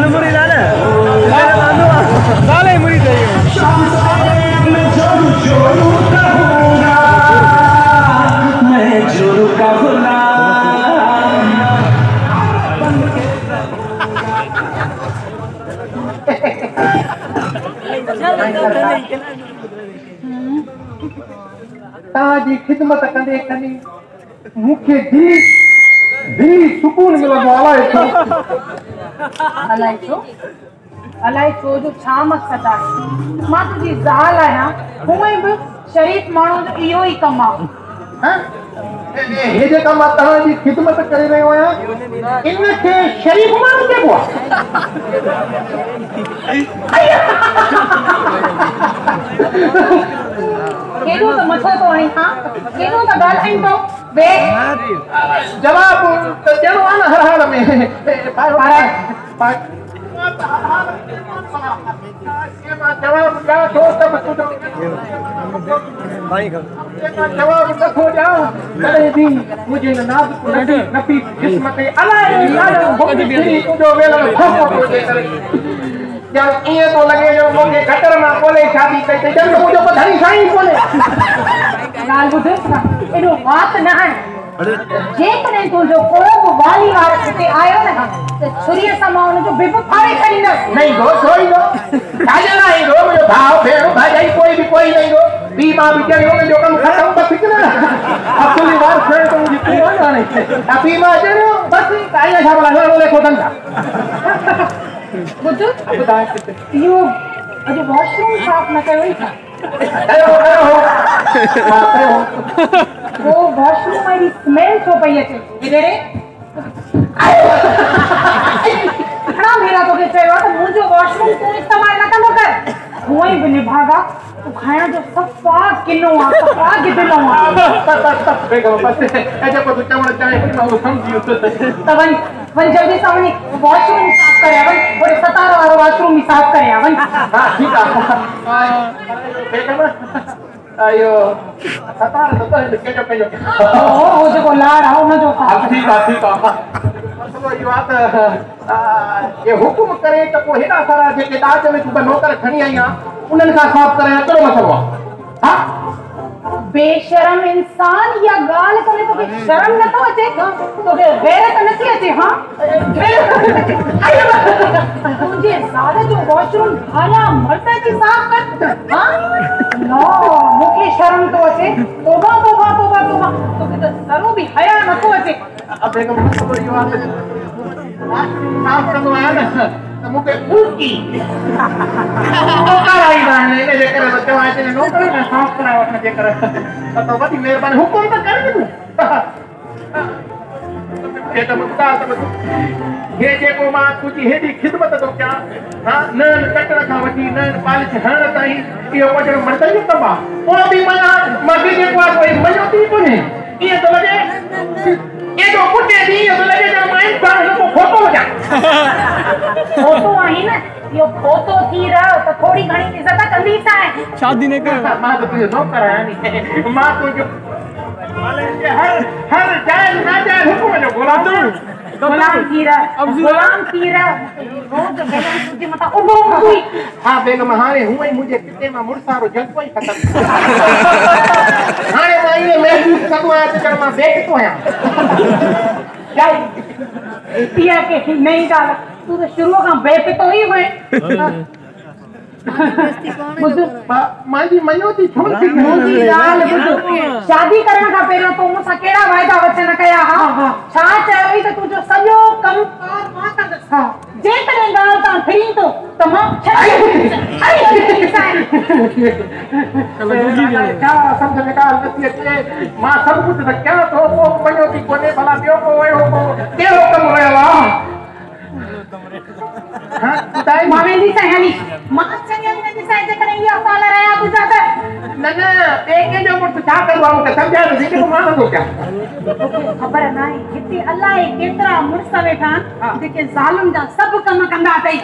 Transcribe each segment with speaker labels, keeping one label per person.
Speaker 1: मुरी लाना साले मुरी चाहिए मैं जोरू का
Speaker 2: ताजी खिदमत कंदे कंदे मुखे दी सुकून मिलंदो
Speaker 3: अलाए छो जो छा मक़सद आहे मां तुंहिंजी ज़ाल आहियां हूअं बि शरीफ़ माण्हू जो इहो ई कमु आहे
Speaker 2: हे जेका मां तव्हांजी खिदमत करे रहियो आहियां इनखे शरीफ़ माण्हू चइबो आहे
Speaker 3: केॾो त मथो थो हणी हा केॾो त ॻाल्हाईं थो
Speaker 2: जवाब त ॾियणो आहे न हर हाल में जवाब ॾियां थो त जवाब नथो ॾियां तॾहिं बि मुंहिंजे नाज़ुक नफ़ीस जिस्म ते अलाए तुंहिंजो वेलण ॼण ईअं थो लॻे जो मूंखे गटर मां कोले शादी कई अथई ॼण मुंहिंजो पधरी साईं कोन्हे
Speaker 3: ॻाल्हि ॿुध एॾो वात न हण जेकॾहिं तुंहिंजो को बि वाली वार हिते आयो न त छुरीअ सां मां हुनजो बिब फाड़े छॾींदसि
Speaker 2: न ईंदो छो ईंदो छाजे लाइ ईंदो मुंहिंजो भाउ भेण भाॼाई कोई बि न ईंदो ॿी मां बि ॼण हुनजो कमु ख़तमु बसि न असुली वार भेण त मुंहिंजी तूं आहे हाणे ॿी मां ॼण बसि आईं छा भला न लेखो धंधा
Speaker 3: ॿुध इहो अॼु वॉशरूम साफ़ न कयो ई छा वो वॉशरूम में स्मेल छो पई अचे इधरे खड़ा मेरा तो के चयो त मुंहिंजो वॉशरूम तू इस्तेमाल न कंदो कर हुअं ई बि निभागा तू खाइण जो सफ़ा किनो आहे सफ़ा गिदलो आहे
Speaker 2: बसि ऐं जेको तूं चवणु चाहे मां उहो सम्झी वियुसि
Speaker 3: त वन जल्दी सां वञी वॉशरूम साफ़ करे वन और सतार वारो वॉशरूम भी साफ़ करे वन
Speaker 2: हां ठीक आहे बेगम आयो सतार तो केजो पेजो
Speaker 3: ओ जेको लाड़ आहे उन जो
Speaker 2: ठीक आहे मसलो इहो आहे त ये हुकुम करे त पोइ हेॾा सारा जेके दाज में तूं नौकर खणी आई आहे उन्हनि खां साफ़ कराइण कहिड़ो मसलो आहे हा
Speaker 3: बेशरम इंसान या ॻाल्हि करे तोखे शर्म नथो अचे तोखे गैरत नथी अचे हा तुंहिंजे ज़ाल जो वॉशरूम भाया मर्द जी साफ़ कर हा नो मूंखे शर्म थो अचे तोबा तोबा तोबा तोबा तोखे त ज़रो बि हया नथो अचे
Speaker 2: बेगम मसलो इहो आहे त साफ़ कंदो आहियां न त मूंखे ऊकी कराई बाने इन जे करे त चवां थी नौकरी न साफ़ कराए वठण जे करे त वॾी महिरबानी हुकुम त कर तूं हे त मुद्दा त हे जेको मां तुंहिंजी हेॾी ख़िदमत थो कयां हा न कटण खां वठी न पालिश हणण ताईं इहो वॾो मर्दनि जो कमु आहे पोइ बि माना मर्द जेको आहे कोई मञो थी कोन्हे ईअं थो लॻे एॾो कुटे थी इहो थो लॻे ॼण मां इंसान हिकु फोटो हुजां
Speaker 3: फोटो आहे न इहो फोटो थी रहियो त थोरी घणी इज़त कंदी सां
Speaker 1: शादी ने कर
Speaker 2: मां त तुंहिंजो नौकर आहियां नी मां तुंहिंजो हर जाइज़ नाजाइज़ हुकुम जो गुलाम
Speaker 3: गुलाम थी रहा रोज बेगम तुझे मता उबो हुई
Speaker 2: हां बेगम हाणे हुए मुझे किते मां मुर्सारो जलको ही खत्म हाणे मां ये महसूस कंदो आहियां त मां बेट तो आहियां
Speaker 3: जाई पिया के नहीं डाल तू तो शुरू का बेपितो ही हुए बुद्धू
Speaker 2: मांजी मयो थी छोड़ थी
Speaker 3: मुंहिंजी ॻाल्हि ॿुध शादी करण खां पहिरियों तूं मूंसां कहिड़ा वाइदा वचन कया हा छा चयो त तुंहिंजो सॼो कमु मां कंदसि जेकॾहिं ॻाल्हि तां फिरी थो त मां छा
Speaker 2: सम्झ में ॻाल्हि नथी अचे मां सभु कुझु त कयां थो पोइ मञो थी कोन्हे भला ॿियो को कहिड़ो कमु रहियो आहे
Speaker 3: मां वेंदी सां हली मां चङी वेंदी सां जेकॾहिं इहा साल रहिया तुंहिंजा त
Speaker 2: न ॿिए कंहिंजो पुटु छा कंदो आहे मूंखे सम्झाए त जेको मां नथो कयां
Speaker 3: तोखे ख़बर न आहे हिते अलाए केतिरा मुड़ुस वेठा आहिनि जेके ज़ालुनि जा सभु कम कंदा अथई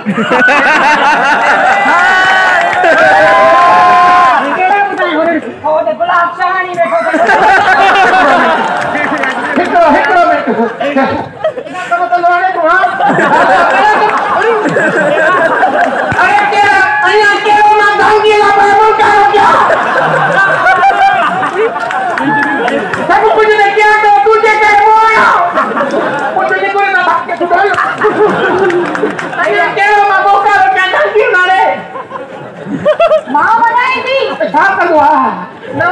Speaker 3: कहिड़ा ॿुधाए गुलाब शाह वेठो
Speaker 2: हिकिड़ो mint Kamu telurane tuh, ha? Ayo kira, mah ganggu lah kamu क्या? Kamu punya क्या तो तुझे क्या बोला? मुझे कोई ना भाग के सुधार। अरे क्या माँ क्या गंगी ना रे?
Speaker 3: माँ बनाई थी।
Speaker 2: क्या कर दो ना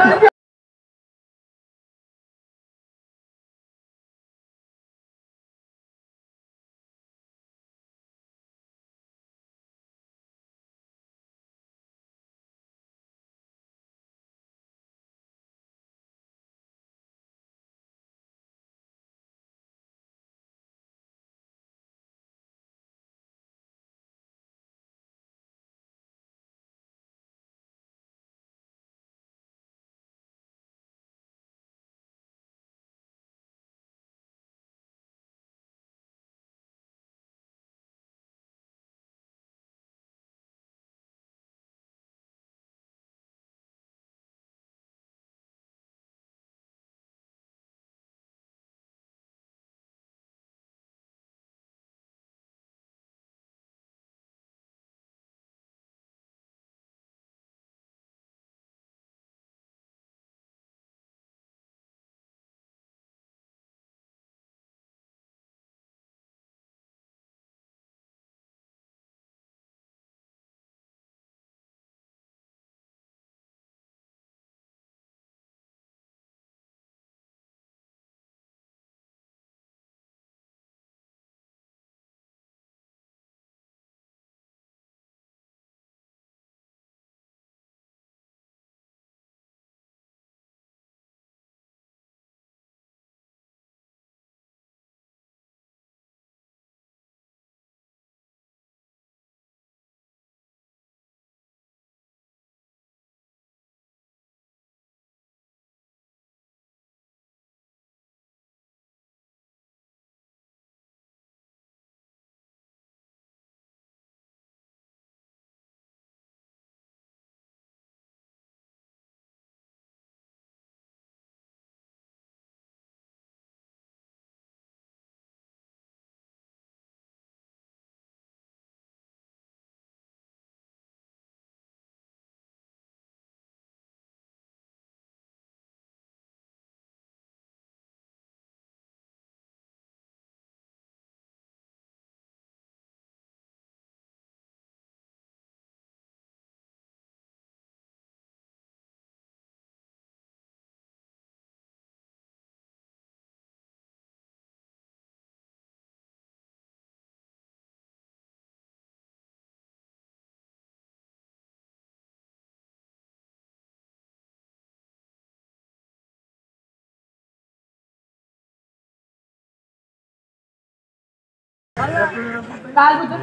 Speaker 3: काल बुजुर्ग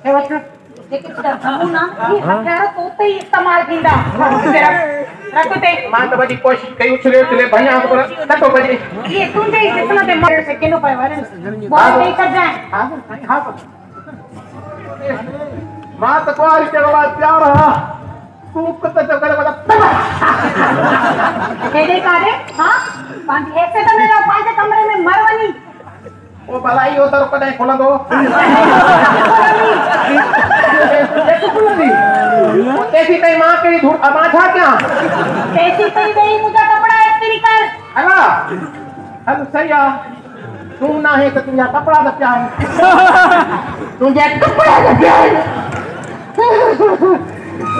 Speaker 3: हे वचन लेकिन धमू ना ही हथियार तो ते इस्तेमाल थींदा रखते
Speaker 2: मां तो बड़ी कोशिश कई उछले भैया तो नतो बजे
Speaker 3: ये तुंजे जितना ते मर से केनो पाए वरन बहुत नहीं कर जाए
Speaker 2: हां मां तो कोई चलवा प्यार है तू कत करे वाला
Speaker 3: हेडे कारे हां पांच ऐसे तो मेरा पांच कमरे में मरवनी
Speaker 2: वो भलाई हो तो कदे खोला दो तेसी कई मां के धूड़ अमाछा क्या
Speaker 3: तेसी कई गई मुझे कपड़ा है तेरी कर
Speaker 2: हला अब सही है तू ना है तो तुझे कपड़ा दे प्यार तुझे कपड़ा दे प्यार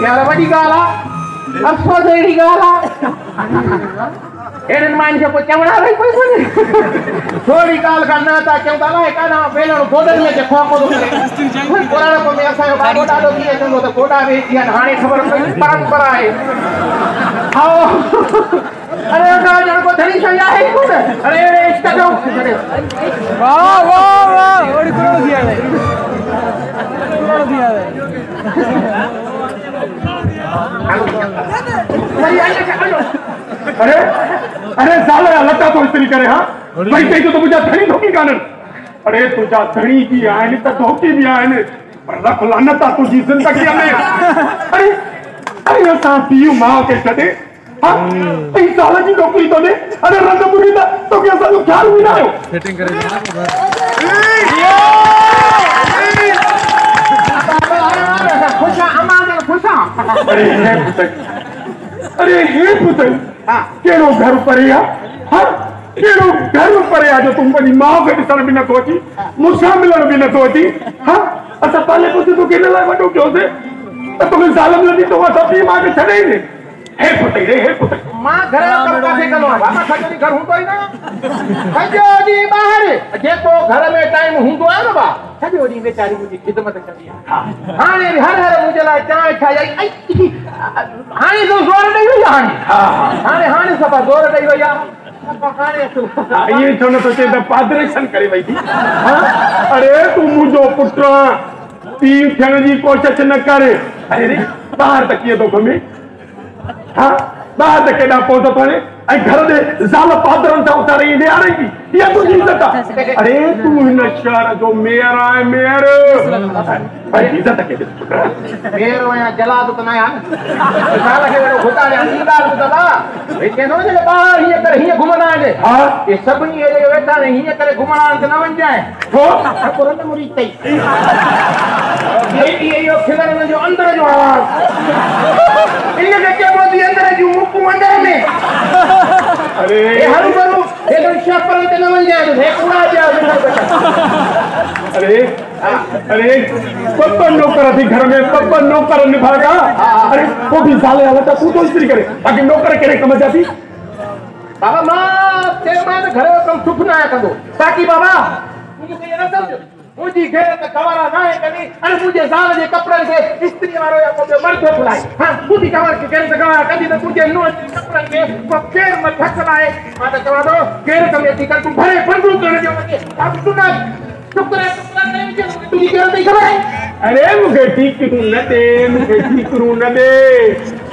Speaker 2: यार बड़ी गाला अफसोस एडी गाला एडन मान से को चमड़ा रही कोई कोई थोड़ी काल का ना था क्यों दाला है का ना बेलन गोदर में के खो को करे कोई पुराना को में ऐसा बाबो डालो दिए तो गोडा भी दिया हाने खबर परंपरा है आओ अरे का जन को धनी सया है कौन अरे इसका दो
Speaker 1: वाह वाह वाह बड़ी करोड़ दिया है
Speaker 4: अरे अरे साला लता तो इस्त्री करे हाँ भाई कहीं तो मुझे धनी धोखी कानन अरे तुझा धनी भी आए तो धोखी भी आए पर रख लानता तुझी जिंदगी में अरे अरे साथी माँ के सदे हाँ 3 साल जी नौकरी तो ने अरे रंग बुरी तो क्या सब ख्याल भी ना आयो
Speaker 1: सेटिंग करेंगे ना
Speaker 2: खुशा अमान खुशा
Speaker 4: अरे हे पुत्र हाँ केड़ो घर पर या हाँ केड़ो घर पर या जो तुम बनी मां के ॾिसण भी न तो अची मुसा मिलण भी न तो अची हाँ असा पाले पुत्र तो केने लाइ वडो क्यों से तो तुम्हें सालम लगी तो असा पी मां के छड़े ने हे पुत्र
Speaker 2: मां घर जो कम काथे कनो बाबा सजो घर हुंदो ही ना सजो दी बाहर जेको घर में टाइम हुंदो है ना बा सजो दी बेचारी मुजी खिदमत कंदी है हाने हर मुजे ला चाय ठाई हाने तो जोर दई हुई हाने सभा जोर दई हुई
Speaker 4: ये छो न तो चेता पादरेशन करे वई थी हां अरे तू मुजो पुत्र पी थियण जी कोशिश न करे अरे बाहर तक ये तो घुमे हाँ बाहर तक केड़ा पहुंचो तो घर दे ज़ाल पादरन सा उतारे ईंदे आ रही ये तुझी इज्जत अरे तू हिन शहर जो मेयर आहे मेयर भाई इज्जत के
Speaker 2: मेयर या जलाद तो ना यार ज़ाल के वेड़ो घुटाड़े अंदर बुदला भई केनो जे बाहर हिय करे हिय घुमना आजे हां ये सब ये वेठा ने हिय करे घुमना त न वन जाए हो पुरन मुरी तई ये यो खिलण जो अंदर जो आवाज इन के के बोदी अंदर जो मुकु अंदर में अरे ये हरू करू ये तो शपर ते न वन जाए हे पूरा जा
Speaker 4: अरे अरे पप्पन नौकर थी घर में पप्पन नौकर निभागा अरे वो भी साले वाला तो तू तो इस्त्री करे ताकि नौकर केरे कम जाती
Speaker 2: बाबा मां ते मां घर में कम सुख ना कंदो ताकि बाबा मुझे ये न समझ मुझी घर में कवरा ना है कनी अरे मुझे ज़ाल जे कपड़न के इस्त्री वारो या को मर्द फुलाई हां मुझी कवर के घर से कवरा कदी तो मुझे नो कपड़न के पैर में धक लाए मां तो कवा दो केर कमे थी कर तू भरे पंडू करने जो के अब तू ना शुक्र नहीं के तुझी घर नहीं खबर है
Speaker 4: अरे मुझे ठीक करू न दे मुझे ठीक करू न दे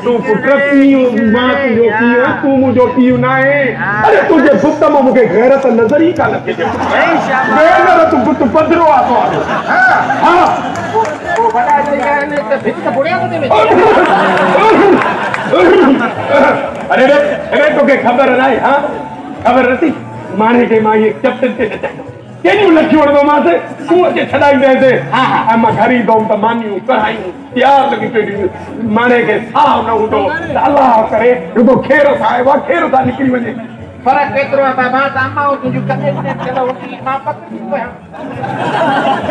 Speaker 4: तू पुत्र पियो मां तुझो पियो तू मुझो पियो ना है अरे तुझे पुत्र में मुझे गैरत नजर ही का लगे बेनर तू पुत्र पधरो आ तो हां
Speaker 2: वो बड़ा से कहने तो भित तो बुढ़िया को दे
Speaker 4: अरे तो के खबर ना है हां खबर रही माने के मां ये कैप्टन से केनी लखी वड़ो मां से तू के छडाई दे दे हां मां घरी दो त मानियो कराई यार लगी पेडी माने के साव न उडो अल्लाह करे तो खेरो थाए वा खेरो था निकली वने
Speaker 2: फरक केतरो बाबा अम्मा तुझी कने ने चलो मां पकड़ी को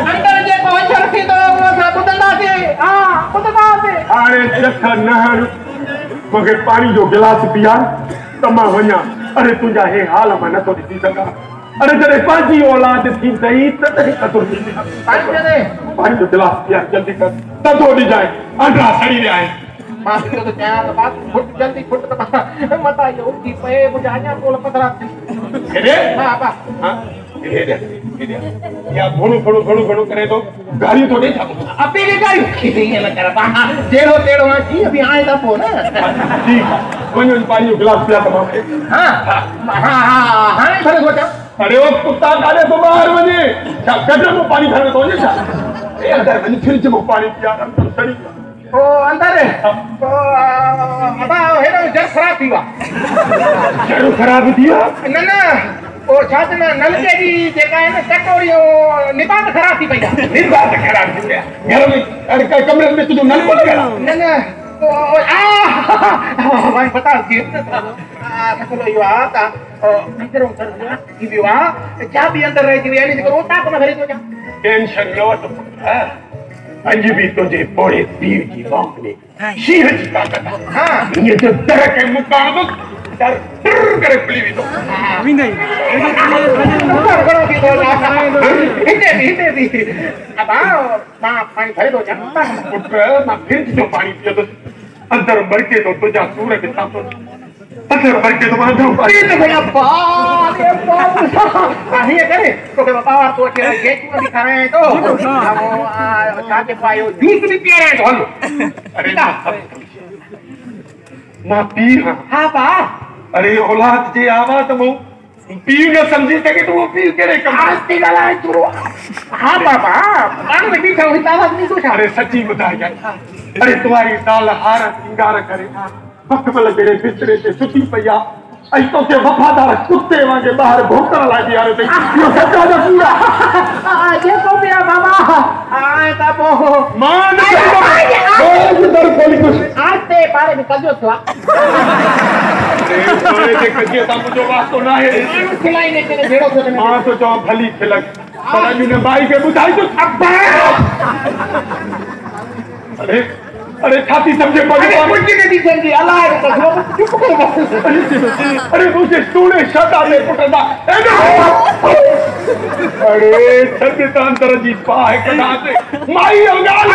Speaker 2: अंदर जे पहुंच रखी तो वो सा बुदंदा से हां बुदंदा से
Speaker 4: अरे चख नहर मगे पानी जो गिलास पिया तमा व냐 अरे तुझा हे हाल में न तो दी सका अरे जरे पाजी औलाद थी सही तते कतुर थी पानी जो गिलास पिया जल्दी कर ततो दी जाए अंडा सड़ी ले आए
Speaker 2: मां तो चार बात फुट जल्दी फुट तो मता यो की पे बुझाया कोल पतरा
Speaker 4: अरे
Speaker 2: हां बा
Speaker 4: हां ये या घणो करे तो गाड़ी तो नहीं था
Speaker 2: अबे के गाड़ी की नहीं है कर बा जेड़ो तेड़ो जी अभी आए था पो ना
Speaker 4: ठीक वनो पानी जो गिलास पिया तमाम
Speaker 2: हां हां हां भरे गोटा
Speaker 4: अरे वो कुत्ता काले तो बाहर वने गटर में पानी भरने तो नहीं ए अंदर वने फ्रिज में पानी पिया अंदर सड़ी
Speaker 2: ओ अंदर तो अबा हेडो जर खराब थी वा
Speaker 4: जरूर खराब दिया
Speaker 2: न ओ छात न नलके जी जेका है न कटोरियो निबात खराब थी पईया
Speaker 4: निबात खराब थी घर में अरे कमरे में तुझो नल बंद करा
Speaker 2: न ओ भाई बता जी मतलब यो आता अंदर उतर की विवाह क्या भी अंदर रह जी यानी करो ता को घरे तो जा
Speaker 4: टेंशन लो तो अंजी भी तुझे पोड़े पीर की बात में शीर की ताकत हां ये जो तरह के मुकाबले डर करे पुली भी तो
Speaker 1: विंदई
Speaker 2: इते भी अब मां पानी भरे दो जा
Speaker 4: पुत्र मां फिर जो पानी पियो तो अंदर मर के तो तुझा सूरज के साथ अंदर मर के तो अंदर
Speaker 2: ये तो भैया बाप ये बाप ये करे तो के बाबा तो के गेट में दिखा रहे हैं तो छाते पायो जूस भी पी रहे हैं तो
Speaker 4: अरे मां पी
Speaker 2: हां बा
Speaker 4: अरे औलाद जे आवाज मो पी न समझी सके तो वो पी करे कम
Speaker 2: आस्ते गला है तू हां बाबा कान में भी आवाज नहीं तो
Speaker 4: अरे सच्ची बता जाए अरे तुम्हारी साल हार सिंगार करे मखमल जड़े बिस्तरे से सुती पया ऐ तो के वफादार कुत्ते वांगे बाहर भौंकण ला दिया रे यो सच्चा जो पूरा
Speaker 2: देखो मेरा बाबा आए ता पो
Speaker 4: मान के दर कोली कुछ
Speaker 2: आज ते बारे में कजो थवा
Speaker 4: अरे के कजिए ता मुझो वास्तो ना है
Speaker 2: खिलाई ने तेरे भेड़ो को ने
Speaker 4: हां तो चो भली खिलक पर ने बाई के बुधाई तो अरे अरे छाती समझे पड़ी
Speaker 2: कुछ नहीं दी जल्दी अल्लाह को चुप कर बस
Speaker 4: अरे मुझे तूने शता ले पुटदा अरे छते तान तर जी पाए कदा से माई अंगाल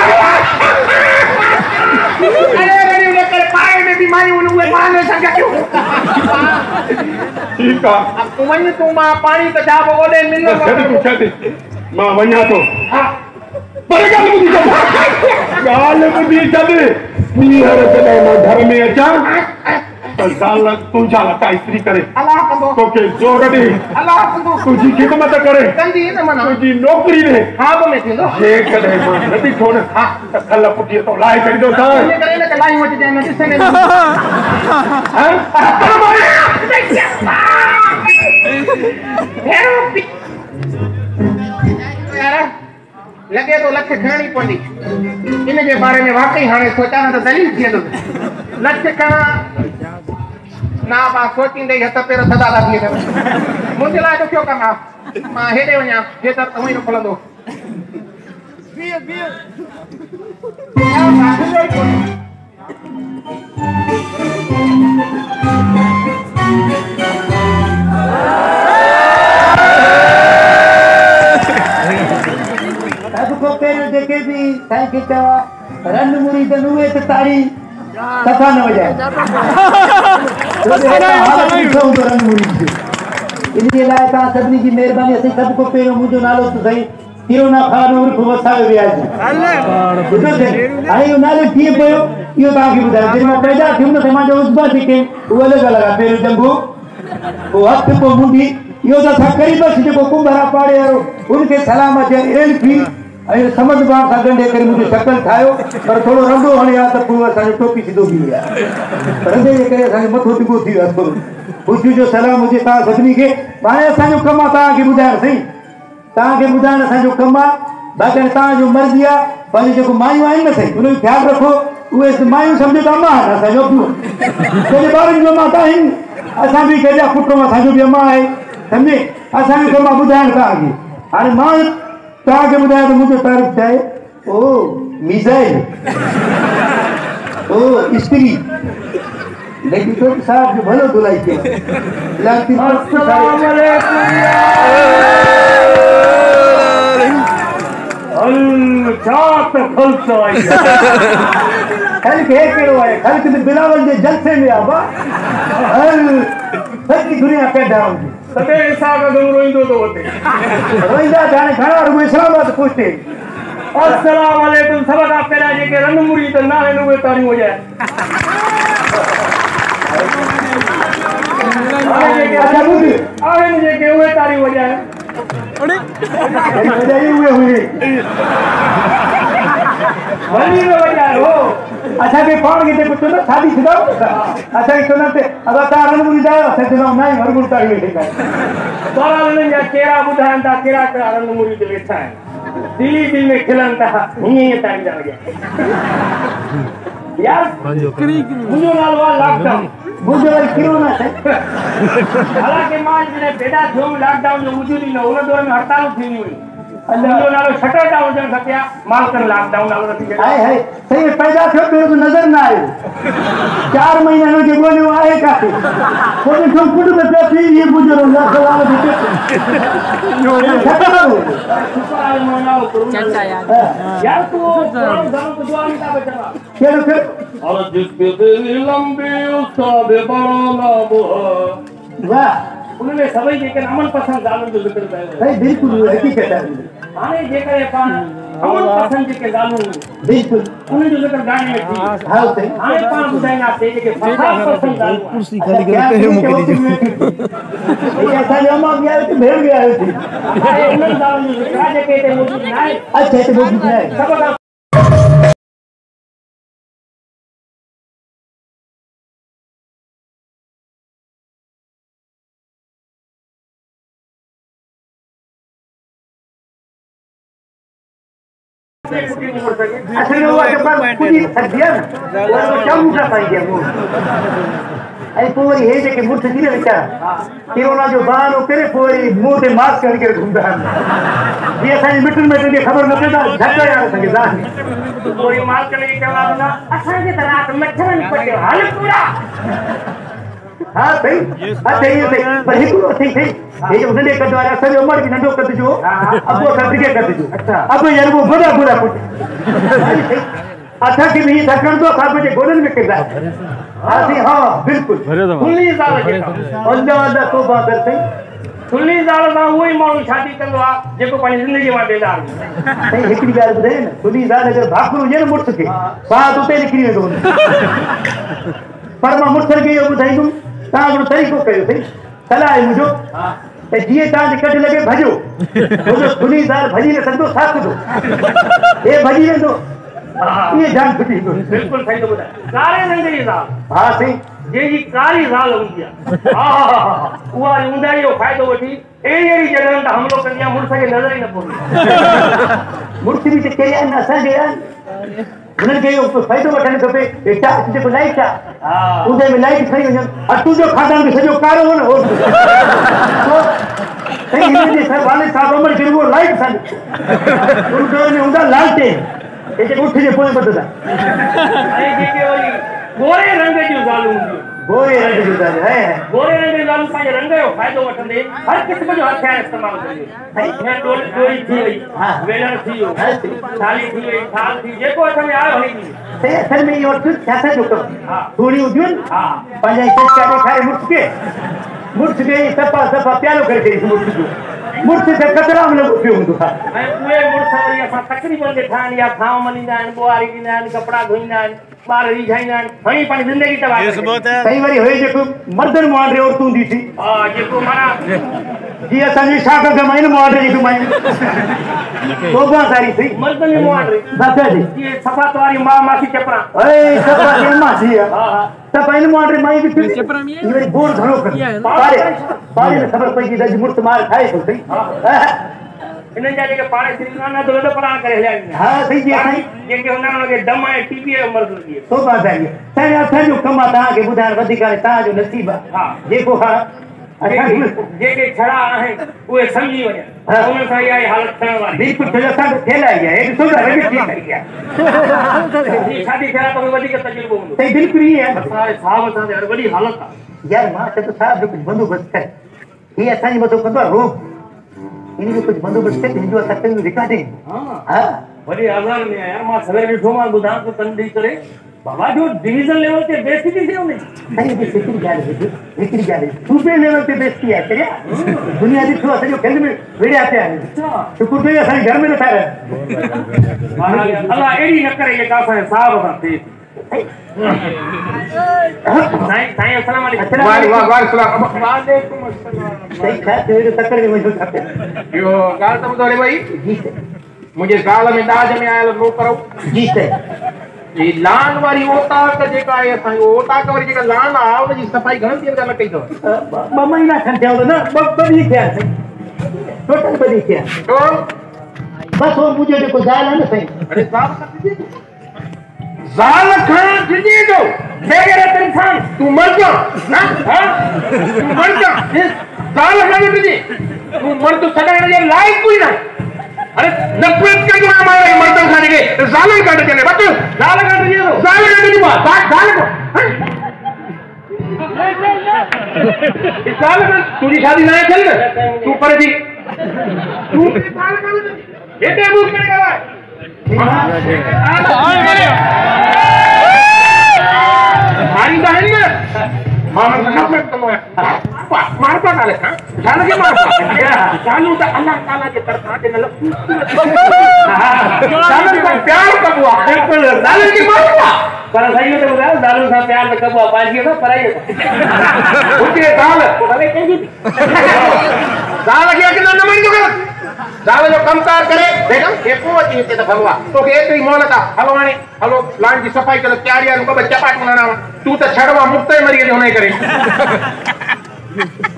Speaker 2: अरे कर पाए में बीमारी उन्हें माने सके क्यों
Speaker 4: ठीक है
Speaker 2: अब तुमने तुम पानी का जाब ओले मिलने
Speaker 4: छते छते मां वन्या तो पर गाल बुधी छदे नीहर जने मां घर में अचा तो साल तुझा लटा इस्त्री करे
Speaker 2: अल्लाह कंदो
Speaker 4: तो के जोर दे
Speaker 2: अल्लाह कंदो
Speaker 4: तुझी खिदमत करे
Speaker 2: कंदी न मना
Speaker 4: तुझी नौकरी ने
Speaker 2: हां बोले थींदो
Speaker 4: जे कदे मां नदी छोड़ हां कल पुटी तो लाए कर दो सा
Speaker 2: ये करे न लाई वट जाए न दिसे ने हां लगे तो लक्ष्य खणी पड़ी इन के बारे में वाकई हाने सोचा न तो दलील थी तो लक्ष्य का ना बा सोचिंदे हत पेर सदा लागली मुंहिंजे लाइ तो क्यों करना मां हेॾे वञा हे त तव्हां ई न खुलंदो
Speaker 1: सबको पेरो जेके भी साईं खे चवा रन मुरी त नुए त तारी सफा न हो जाए तो रन मुरी इनके लाइ तव्हां सभिनी जी महिरबानी असीं सबको पेरो मुंहिंजो नालो त सही किरोना खान उर्फ वसायो वियाजी हाणे इहो नालो कीअं पियो इहो तव्हांखे ॿुधायो जॾहिं मां पैदा थियुमि न त मुंहिंजो उस्बा जेके उहे अलॻि अलॻि आहे पहिरियों जंगू पोइ हथु पोइ मुंडी इहो त असां करीबसि जेको कुंभरा पाड़े वारो उनखे सलाम अचे एल थी ऐं समझ बाण सां ॻंढे करे मुंहिंजो शकल ठाहियो पर थोरो रंडो हणे आहे त पोइ असांजो टोपी सिधो थी विया रंडे जे करे असांजो मथो टिको थी वियो थोरो ख़ुशियूं जो सलाम हुजे तव्हां सभिनी खे हाणे असांजो कमु आहे तव्हांखे ॿुधाइण साईं तव्हांखे ॿुधाइण असांजो कमु आहे बाक़ी तव्हांजो मर्ज़ी आहे पंहिंजो जेको मायूं आहिनि न साईं उनजो ख़्यालु रखो उहे मायूं सम्झो त अम्मा आहिनि असांजो पंहिंजे ॿारनि जो माता आहिनि असां बि कंहिंजा पुट असांजो बि अम्मा आहे सम्झे असांजो कमु आहे ॿुधाइण तव्हांखे हाणे मां तव्हांखे ॿुधायां त मुंहिंजो तारीफ़ छा आहे ओ मिसाइल ओ इस्त्री लेकिन तो साहब जो भलो धुलाई के अस्सलाम वालेकुम जात खलसा खल्क है केड़ो है खल्क ते बिलावल जे जलसे में आबा सच्ची दुनिया पैदा होगी सते ऐसा का दो रोइंदो तो होते रोइंदा जाने घणा रुए इस्लामाबाद पूछते अस्सलाम वालेकुम सब का पेरा जे के रंग मुरी तो ना है नुए तारी हो जाए अच्छा बुझ आवे जे के हुए तारी हो जाए अरे हुए हुए वही में वजह हो अच्छा के कौन के कुछ ना शादी शुदा अच्छा एक ना ते अगर तारन मुरी जाए अच्छा तो नहीं हर गुरता ही बैठेगा तोरा ने या केरा बुधान ता केरा तारन मुरी दे बैठा है दिल में खिलनता ये तारी जा गया यार मुझे नालवा लॉकडाउन मुझे कोरोना है हालांकि मां ने बेटा जो लॉकडाउन जो मुझे नहीं उन दौर में हड़ताल थी हुई मुझे नालो शटर डाउन जन सकिया माल कर लॉकडाउन नालो थी हाय हाय सही पैदा थियो तो नजर ना आयो 4 महीना नो जे बोलो आए का कोई तो फुट में पे ये बुजुर्ग ना सवाल देते शुक्र मनाओ चाचा यार तू जानो तो दुआ नहीं बचवा चलो फिर और जिस पे तेरी लंबी उस्ताद बड़ा वो वाह उन्होंने सभी जेके अमन पसंद गानन जो जिक्र कयो है बिल्कुल हकीकत है हाने जेके पान अमन पसंद जेके गानन बिल्कुल उन्हें जो जिक्र गाने में थी हां ते हाने पान बुधाइना ते जेके पसंद गानन कुर्सी खाली करके मुके दीजिए ये ऐसा अम्मा भी आए तो भेड़ गया है अरे उन्हें गानन जो जिक्र जेके ते मौजूद ना है अच्छा तो मौजूद है सब असल में वो जब पूरी सदिया ना वो क्या मुझे पाएंगे वो ऐ पूरी है जे के मुठ थी ना बेचारा कोरोना जो बाहर वो करे पूरी मुंह पे मास्क करके घूमता है ये सारी मीटर की खबर न पता झटका यार संगे जान
Speaker 2: पूरी मास्क करके क्या वाला
Speaker 3: असां जे तरह मच्छरन पटे हाल पूरा
Speaker 1: हाँ सही पर हिकु सही सही ये जो नंढे कद वाला सॼो उमिरि बि नंढो कद जो अब वो कटिके कद जो अच्छा अब यार वो बुरा बुरा कुछ असांखे बि हीअं थकण थो असां जे गोॾनि में किरदा हाँ सी हाँ बिल्कुल
Speaker 2: खुली ज़ाल खे
Speaker 1: अल्लाह तौबा कर सही
Speaker 2: खुली ज़ाल सां उहो ई माण्हू शादी कंदो आहे जेको पंहिंजी ज़िंदगी मां बेज़ार हूंदो आहे
Speaker 1: सही हिकिड़ी ॻाल्हि ॿुधाए न खुली ज़ाल अगरि भाकुर हुजे न मुड़ुस खे साथ उते निकिरी वेंदो पर मां मुड़ुस खे इहो ॿुधाईंदुमि तव्हां हिकिड़ो तरीक़ो कयो सही सलाह आहे मुंहिंजो त जीअं तव्हांखे कॾहिं लॻे भॼो छो खुली ज़ाल भॼी न सघंदो छा कजो हे भॼी वेंदो ये जान फटी
Speaker 2: बिल्कुल सही तो ॿुधाए कारे रंग जी ज़ाल
Speaker 1: हाँ सही
Speaker 2: जंहिंजी कारी ज़ाल हूंदी आहे उहा ऊंदाही जो फ़ाइदो वठी अहिड़ी जॻहियुनि ते हमिलो कंदी आहे मुड़ुस खे नज़र ई न पवंदी
Speaker 1: मुड़ुस बि त कहिड़ा आहिनि असांजे आहिनि हुननि खे इहो फ़ाइदो वठणु खपे जेको लाइट आहे उन में लाइट खणी वञनि अटू जो खाधनि बि सॼो कारो हो न हो सही हिनजे वाले साहब अमर खे उहो लाइट सां उन में हूंदा लालटेन उठ जे पोइ बददा
Speaker 2: ऐं जेके वरी गोरे रंग जूं ज़ालूं हूंदियूं
Speaker 1: गोरे रंग जूं ज़ालूं है
Speaker 2: गोरे रंग जूं ज़ालूं पंहिंजे रंग जो फ़ाइदो वठंदे हर क़िस्म जो हथियार इस्तेमालु कंदियूं डोरी थी वई वेलण थी वियो थाली थी वई थाल थी जेको हथ में आयो हणी थी
Speaker 1: असल में इहो छा जो कमु थोड़ी हूंदियूं आहिनि पंहिंजा चेष्टा ॾेखारे मुड़ुस खे सफ़ा सफ़ा प्यारो करे छॾीसि मुड़ुस जो मुड़ुस खे कतरा में लॻो पियो हूंदो आहे
Speaker 2: ऐं उहे मुड़ुस वरी असां तकरीबन ॾिठा या खाओ मञींदा आहिनि ॿुआरी ॾींदा आहिनि कपिड़ा धोईंदा आहिनि ॿार रिझाईंदा आहिनि हणी पंहिंजी ज़िंदगी तबाह
Speaker 1: सही वरी हुई जेको मर्दनि मुआंडे औरतूं हूंदी थी
Speaker 2: हा जेको माना
Speaker 1: जीअं असांजी शाख कमाइनि मुआंडे जी कमाइनि तौबा सारी थी
Speaker 2: मर्दनि जी मुआंडे
Speaker 1: दादा जी
Speaker 2: जीअं सफ़ात वारी मां मासी चपरा
Speaker 1: अरे सफ़ा जी मासी त पाइन मुआंडे माई बि थी वरी गोर घणो कर पारे में ख़बर पई कि मुड़ुस मार खाए थो सही
Speaker 2: इन्हनि जा जेके पाड़े श्री न तो लॾ पराण करे हलिया वेंदा
Speaker 1: हाँ सही जी साईं
Speaker 2: जेके हूंदा आहिनि उनखे दम ऐं टीबी जो मर्ज़ लॻी वियो
Speaker 1: तौबा साईं साईं असांजो कमु आहे तव्हांखे ॿुधाइण वधीक आहे तव्हांजो नसीब आहे
Speaker 2: हा
Speaker 1: जेको हा
Speaker 2: जेके छड़ा आहिनि उहे सम्झी वञनि उन्हनि सां इहा हालत थियण वारी
Speaker 1: बिल्कुलु छो असांखे थियल आहे इहा ॾिसो था रवि थी करी आहे
Speaker 2: शादी थियण खां वधीक तजुर्बो हूंदो
Speaker 1: सही बिल्कुलु ईअं आहे
Speaker 2: असांजे साहब सां हर वॾी हालत आहे
Speaker 1: यार मां चयो साहब जो कुझु बंदोबस्तु करे हीअ असांजे मथां कंदो आहे रोक इन जो कुझु बंदोबस्तु करे हिंदू असां कयूं रिकॉर्डिंग
Speaker 2: हा वॾे आज़ार में यार मां सवेर ॾिठो मां ॿुधां थो कन ॾेई करे बाबा जो डिवीजन लेवल ते बेइज्जती थी थिए उन
Speaker 1: साईं हिकिड़ी ॻाल्हि सूबे लेवल ते बेइज्जती आहे करिया दुनिया ॾिठो आहे सॼो खेल में विड़िया पिया आहिनि शुकुर कयो असांजे घर में नथा रहनि
Speaker 2: अलाह अहिड़ी न करे जेका असांजे साहब सां थिए साईं अस्सलाम वालेकुम वालेकुम अस्सलाम
Speaker 1: सही छा थियो एॾो तकड़ में वञो खपे
Speaker 2: इहो ॻाल्हि त ॿुधो रे भाई
Speaker 1: जी साईं
Speaker 2: मुंहिंजे साल में दाज में आयल नौकरो
Speaker 1: जी साईं
Speaker 2: ये लान वारी ओताक जेका आहे असांजी ओताक वारी जेका लान आहे उनजी सफ़ाई घणनि ॾींहंनि खां न कई अथव
Speaker 1: 2 महीना खनि थिया हूंदा न 2 ॾींहं थिया साईं टोटल 2 ॾींहं थिया
Speaker 2: छो
Speaker 1: बसि उहो मुंहिंजो जेको ज़ाल आहे न साईं
Speaker 2: अरे ज़ाल खां डिॼे थो बेगैरत इंसान तूं मर जा तूं मर जा ज़ाल खां डिॼे तूं मर्द सॾाइण जे लाइक़ ई न अरे नफ़रत कई हमारे मर्दों खाने के ज़ालिम काट चले बट ज़ाल काट दिए तो ज़ाल काट दी बात ज़ाल को इस ज़ाल का तुझी शादी ना चल तू पर दी तू ज़ाल काट ये ते बुक करेगा मारी बहन ने मामा का तुम मारता काले हां जान के मारता चालू तो अल्लाह ताला के तरफा के न जान का प्यार कबुआ बिल्कुल जान के मारता पर सही तो बोला जान का प्यार कबुआ पाजी ना पराई उनके दाल भले कहीं दाल के कि न मरी तो दाल जो कमकार करे देखा एको अची ते भगवा तो के एतरी मोहलत हलो हाणे हलो लान की सफाई कर तैयारी को बच्चा पाट मनाना तू तो छड़वा मुक्त मरी गई होने करे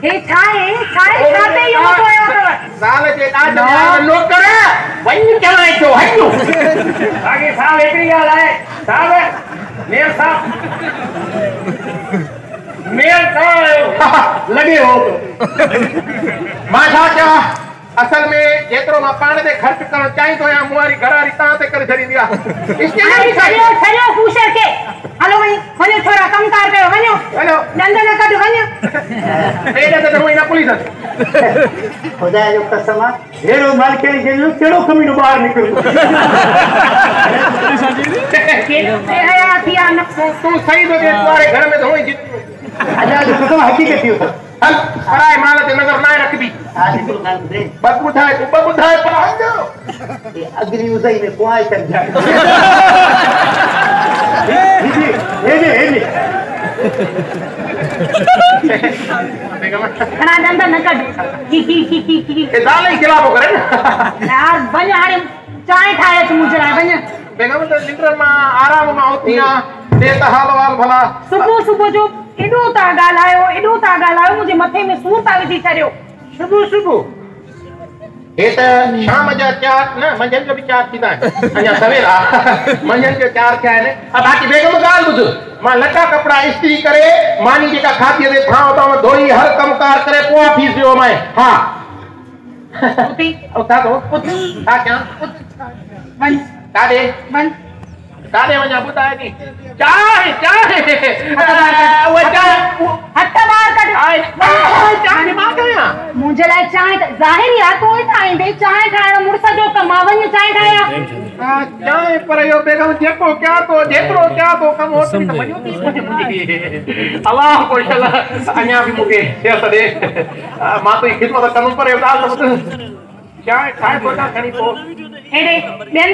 Speaker 3: ए छाए छाते यो तो आयो
Speaker 2: साल के आज नो करे वञ चवां थो हञो आगे साहब हिकिड़ी ॻाल्हि आहे साहब मेयर साहब मेयर साहब लॻे हो मां छा चवां असल में जेतिरो मां पाण ते ख़र्च करणु चाहींदो आहियां मूं वारी घरवारी तव्हां ते करे छॾींदी आहे
Speaker 3: छॾियो फूशर खे हलो वञो छोरा कमकार कयो वञो
Speaker 2: हलो
Speaker 3: ॾंद न कढ वञो
Speaker 2: पेट ते हुई न पुलिस
Speaker 1: खुदा जो कसम आहे हेड़ो मालिक जे कहिड़ो कमीनो ॿाहिरि निकिरंदो
Speaker 2: तूं सही थो थिए वारे घर में त हुई जित
Speaker 1: अजा जो कसम हकीकत थी
Speaker 2: हल पराए माल ते नज़र न रखबी बस ॿुधाए तूं ॿुधाए पर
Speaker 1: अगली उज़ई में कुआई कर जा हे
Speaker 3: खणा ॾंद न कढ की
Speaker 2: ए दाल ही खिलाफ़ो करे न
Speaker 3: यार वञ हाणे चांहि ठाहे अच मुंहिंजे लाइ वञ
Speaker 2: बेगम त निंड मां आराम मां उथी आहियां ते त हाल वाल भला
Speaker 3: सुबुह जो एॾो था ॻाल्हायो मुंहिंजे मथे में सूर था विझी छॾियो
Speaker 2: सुबुह हे त शाम जा 4 न मंझंदि जो बि 4 थींदा आहिनि अञा सवेर आहे मंझंदि जो 4 थिया आहिनि बाक़ी बेगम ॻाल्हि ॿुध मां लटा कपिड़ा इस्त्री करे मानी जेका खाधीअ ते थां उतां धोई हर कमकार करे पोइ ऑफिस वियो मां हा उथा थो छा कयां
Speaker 3: वञ
Speaker 2: काॾे वञा ॿुधाए नी चाहे
Speaker 3: हथ ॿाहिरि कढ
Speaker 2: चाहे मां कयां
Speaker 3: मुंहिंजे लाइ चांहि ज़ाहिर आहे तूं ई ठाहींदे चांहि ठाहिण मुड़ुस जो कमु आहे वञ चांहि ठाहियां
Speaker 2: चाहे पर इहो बेगम जेको कयां थो जेतिरो कयां थो कमु ओतिरी त मज़ो थी मुंहिंजी अलाह कोशल अञा बि मूंखे सिहत ॾे मां तुंहिंजी ख़िदमत कंदुमि पर इहो ॻाल्हि त ॿुध चांहि ठाहे कोन्हा खणी पोइ
Speaker 3: हेॾे ॿियनि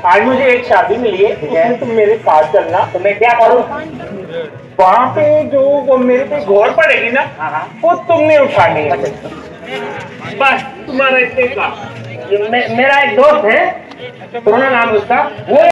Speaker 2: आज मुझे एक शादी मिली है उसमें तुम मेरे साथ चलना तो मैं क्या करूँ वहाँ पे जो वो मेरे पे गौर पड़ेगी ना वो तुमने उठानी है बस तुम्हारा इतने का मेरा एक दोस्त है पुराना नाम उसका वो